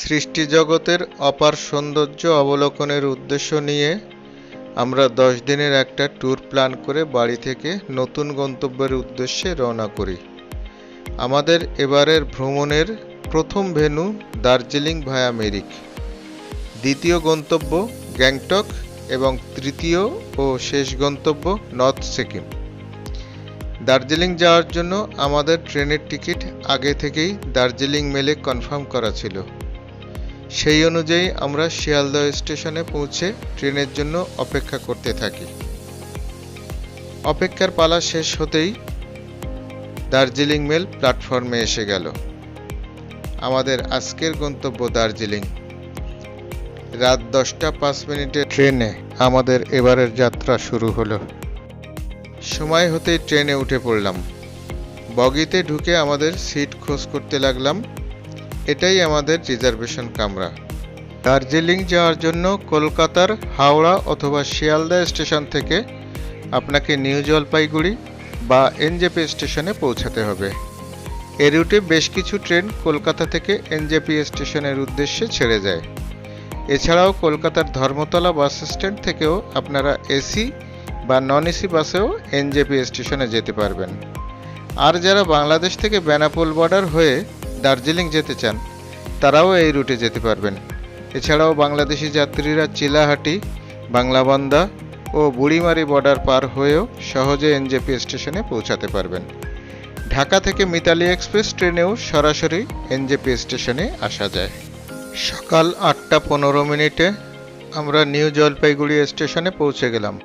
সৃষ্টি জগতের অপার সৌন্দর্য অবলোকনের উদ্দেশ্য নিয়ে আমরা 10 দিনের একটা ট্যুর প্ল্যান করে বাড়ি থেকে নতুন গন্তব্যের উদ্দেশ্যে রওনা করি। আমাদের এবারের ভ্রমণের প্রথম ভেন্যু দার্জিলিং ভায়া মিরিক, দ্বিতীয় গন্তব্য গ্যাংটক এবং তৃতীয় ও শেষ গন্তব্য নর্থ সিকিম। দার্জিলিং যাওয়ার জন্য আমাদের ট্রেনের টিকিট আগে থেকেই দার্জিলিং মেলে কনফার্ম করা ছিল। সেই অনুযায়ী আমরা শিয়ালদহ স্টেশনে পৌঁছে ট্রেনের জন্য অপেক্ষা করতে থাকি। অপেক্ষার পালা শেষ হতেই দার্জিলিং মেল প্ল্যাটফর্মে এসে গেল। আমাদের আজকের গন্তব্য দার্জিলিং। রাত 10:05 ট্রেনে আমাদের এবারের যাত্রা শুরু হলো। সময় হতেই ট্রেনে উঠে পড়লাম। বগিতে ঢুকে আমাদের সিট খোঁজ করতে লাগলাম। এটাই আমাদের রিজার্ভেশন কামরা। দার্জিলিং যাওয়ার জন্য কলকাতার হাওড়া অথবা শিয়ালদহ স্টেশন থেকে আপনাকে নিউ জলপাইগুড়ি বা এনজেপি স্টেশনে পৌঁছাতে হবে। এ রুটে বেশ কিছু ট্রেন কলকাতা থেকে এনজেপি স্টেশনের উদ্দেশ্যে ছেড়ে যায়। এছাড়াও কলকাতার ধর্মতলা বাস স্ট্যান্ড থেকেও আপনারা এসি বা নন এসি বাসেও এনজেপি স্টেশনে যেতে পারবেন। আর যারা বাংলাদেশ থেকে বেনাপোল বর্ডার হয়ে দার্জিলিং যেতে চান তারাও এই রুটে যেতে পারবেন। এছাড়াও বাংলাদেশি যাত্রীরা চিলাহাটি, বাংলাবান্ধা ও বুড়িমারি বর্ডার পার হয়েও সহজে এনজেপি স্টেশনে পৌঁছাতে পারবেন। ঢাকা থেকে মিতালি এক্সপ্রেস ট্রেনেও সরাসরি এনজেপি স্টেশনে আসা যায়। সকাল 8:15 আমরা নিউ জলপাইগুড়ি স্টেশনে পৌঁছে গেলাম।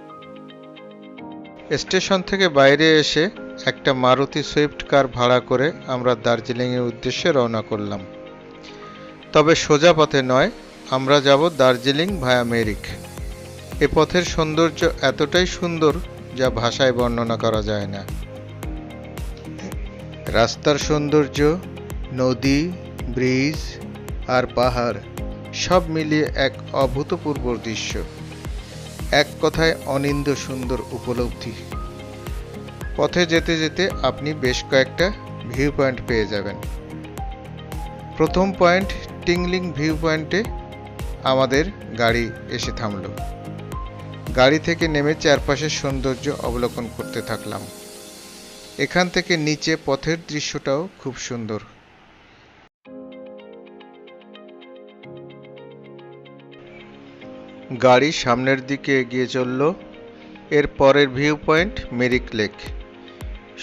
স্টেশন থেকে বাইরে এসে একটা মারুতি সুইফট কার ভাড়া করে আমরা দার্জিলিংয়ের উদ্দেশ্যে রওনা করলাম। তবে সোজা পথে নয়, আমরা যাব দার্জিলিং ভায়া মিরিক। এ পথের সৌন্দর্য এতটাই সুন্দর যা ভাষায় বর্ণনা করা যায় না। রাস্তার সৌন্দর্য, নদী, ব্রিজ আর পাহাড় সব মিলিয়ে এক অভূতপূর্ব দৃশ্য। এক কথায় অনিন্দ্য সুন্দর উপলব্ধি। পথে যেতে যেতে আপনি বেশ কয়েকটা ভিউ পয়েন্ট পেয়ে যাবেন। প্রথম পয়েন্ট টিংলিং ভিউ পয়েন্টে আমাদের গাড়ি এসে থামল। গাড়ি থেকে নেমে চারপাশের সৌন্দর্য অবলোকন করতে থাকলাম। এখান থেকে নিচে পথের দৃশ্যটাও খুব সুন্দর। গাড়ি সামনের দিকে এগিয়ে চলল। এর পরের ভিউ পয়েন্ট মিরিক লেক।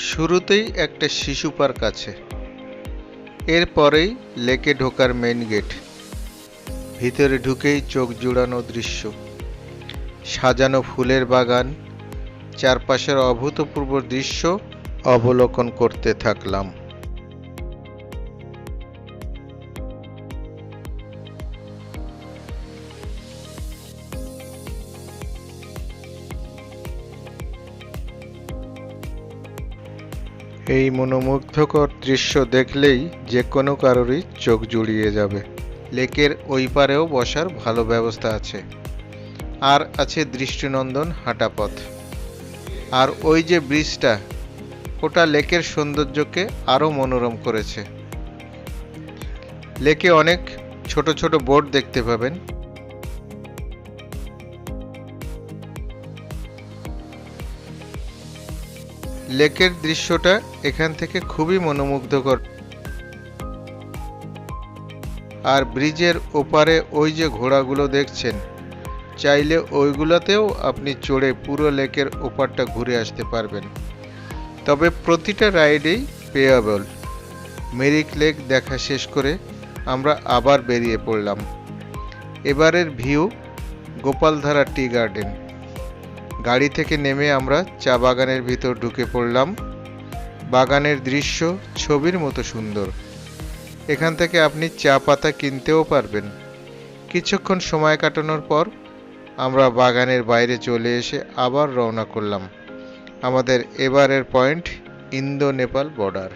শুরুতেই একটা শিশু পার্ক আছে। এরপরেই লেকে ঢোকার মেইন গেট। ভিতরে ঢুকেই চোখ জুড়ানো দৃশ্য, সাজানো ফুলের বাগান, চারপাশের অভূতপূর্ব দৃশ্য অবলোকন করতে থাকলাম। এই মনোমুগ্ধকর দৃশ্য দেখলেই যে কোনো কারোরই চোখ জুড়িয়ে যাবে। লেকের ওই পারেও বসার ভালো ব্যবস্থা আছে। আর আছে দৃষ্টিনন্দন হাঁটা পথ। আর ওই যে ব্রিজটা, ওটা লেকের সৌন্দর্যকে আরও মনোরম করেছে। লেকে অনেক ছোট ছোট বোট দেখতে পাবেন। লেকের দৃশ্যটা এখান থেকে খুবই মনোমুগ্ধকর। আর ব্রিজের ওপারে ওই যে ঘোড়াগুলো দেখছেন, চাইলে ওইগুলোতেও আপনি চড়ে পুরো লেকের ওপারটা ঘুরে আসতে পারবেন। তবে প্রতিটা রাইডেই পেয়েবল। মিরিক লেক দেখা শেষ করে আমরা আবার বেরিয়ে পড়লাম। এবারের ভিউ গোপালধারা টি গার্ডেন। গাড়ি থেকে নেমে আমরা চা বাগানের ভিতর ঢুকে পড়লাম। বাগানের দৃশ্য ছবির মতো সুন্দর। এখান থেকে আপনি চা পাতা কিনতেও পারবেন। কিছুক্ষণ সময় কাটানোর পর আমরা বাগানের বাইরে চলে এসে আবার রওনা করলাম। আমাদের এবারের পয়েন্ট ইন্দো নেপাল বর্ডার।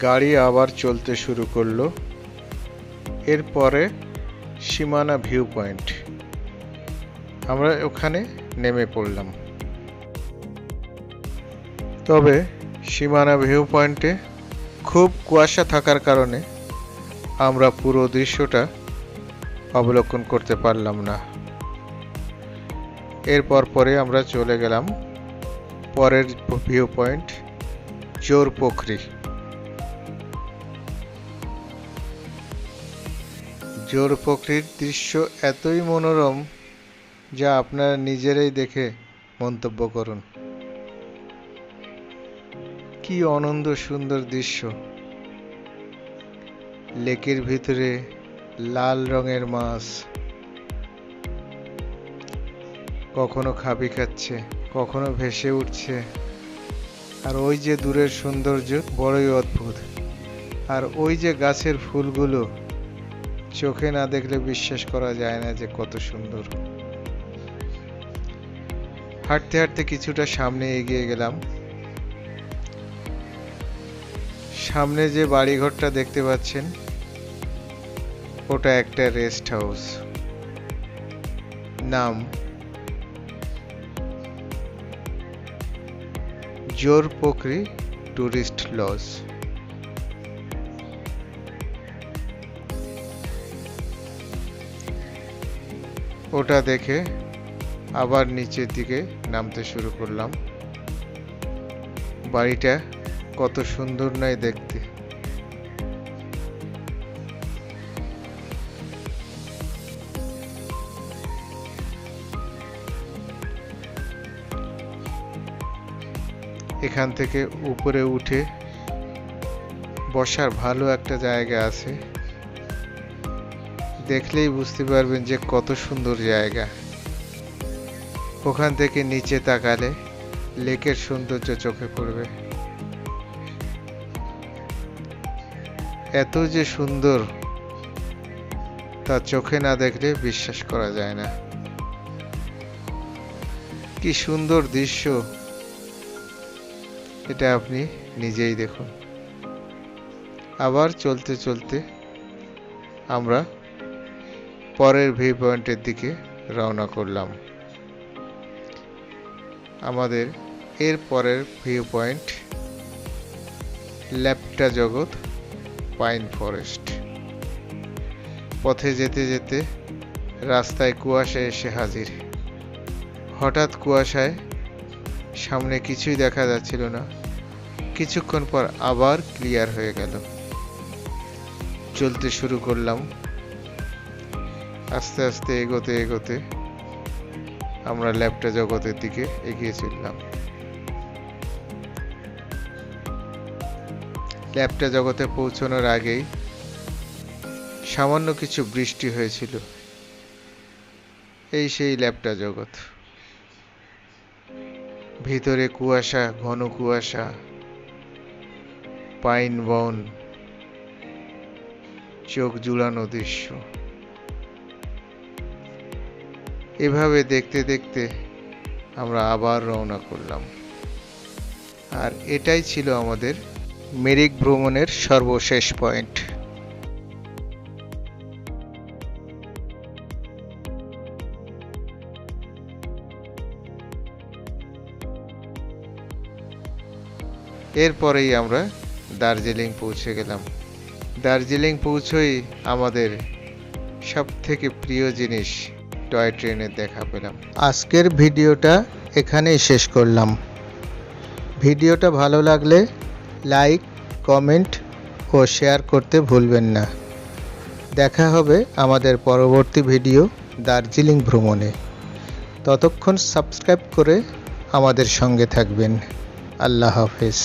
গাড়ি আবার চলতে শুরু করলো। এরপরে সীমানা ভিউ পয়েন্ট। আমরা ওখানে নেমে পড়লাম। তবে সীমানা ভিউ পয়েন্টে খুব কুয়াশা থাকার কারণে আমরা পুরো দৃশ্যটা অবলোকন করতে পারলাম না। এরপর পরে আমরা চলে গেলাম পরের ভিউ পয়েন্ট জোরপোখরি। জোরপোখরির দৃশ্য এতই মনোরম যা আপনারা নিজেরাই দেখে মন্তব্য করুন। কি অনন্ত সুন্দর দৃশ্য। লেকের ভিতরে লাল রঙের মাছ কখনো খাবি খাচ্ছে, কখনো ভেসে উঠছে, আর ওই যে দূরের সৌন্দর্য বড়ই অদ্ভুত। আর ওই যে গাছের ফুলগুলো চোখে না দেখলে বিশ্বাস করা যায় না যে কত সুন্দর। হাঁটতে হাঁটতে কিছুটা সামনে এগিয়ে গেলাম। সামনে যে বাড়িঘরটা দেখতে পাচ্ছেন ওটা একটা রেস্ট হাউস, নাম জোরপোখরি টুরিস্ট লজ। ওটা দেখে আবার নিচের দিকে নামতে শুরু করলাম। বাড়িটা কত সুন্দর নয় দেখতে। এখান থেকে উপরে উঠে বসার ভালো একটা জায়গা আছে, দেখলেই বুঝতে পারবেন যে কত সুন্দর জায়গা। ওখান থেকে নিচে তাকালে লেকের সৌন্দর্য চোখে পড়বে। এত যে সুন্দর তা চোখে না দেখলে বিশ্বাস করা যায় না। কি সুন্দর দৃশ্য, এটা আপনি নিজেই দেখুন। আবার চলতে চলতে আমরা পরের ভিউ পয়েন্টের দিকে রওনা করলাম। আমাদের এর পরের ভিউ পয়েন্ট ল্যাপটা জগৎ পাইন ফরেস্ট। পথে যেতে যেতে রাস্তায় কুয়াশা এসে হাজির। হঠাৎ কুয়াশায় সামনে কিছুই দেখা যাচ্ছিল না, কিছুক্ষণ পর আবার ক্লিয়ার হয়ে গেল। চলতে শুরু করলাম। আস্তে আস্তে এগোতে এগোতে আমরা ল্যাপটা জগতের দিকে এগিয়ে চললাম। ল্যাপটা জগতে পৌঁছানোর আগেই সামান্য কিছু বৃষ্টি হয়েছিল। এই সেই ল্যাপটা জগৎ। ভিতরে কুয়াশা, ঘন কুয়াশা, পাইন বন, চোখ জুড়ানো দৃশ্য। এভাবে দেখতে দেখতে আমরা আবার রওনা করলাম। আর এটাই ছিল আমাদের মেরিক ভ্রমণের সর্বশেষ পয়েন্ট। এরপরেই আমরা দার্জিলিং পৌঁছে গেলাম। দার্জিলিং পৌঁছেই আমাদের সবথেকে প্রিয় জিনিস টয় ট্রেনের দেখা পেলাম। আজকের ভিডিওটা এখানেই শেষ করলাম। ভিডিওটা ভালো লাগলে লাইক, কমেন্ট ও শেয়ার করতে ভুলবেন না। দেখা হবে আমাদের পরবর্তী ভিডিও দার্জিলিং ভ্রমণে। ততক্ষণ সাবস্ক্রাইব করে আমাদের সঙ্গে থাকবেন। আল্লাহ হাফেজ।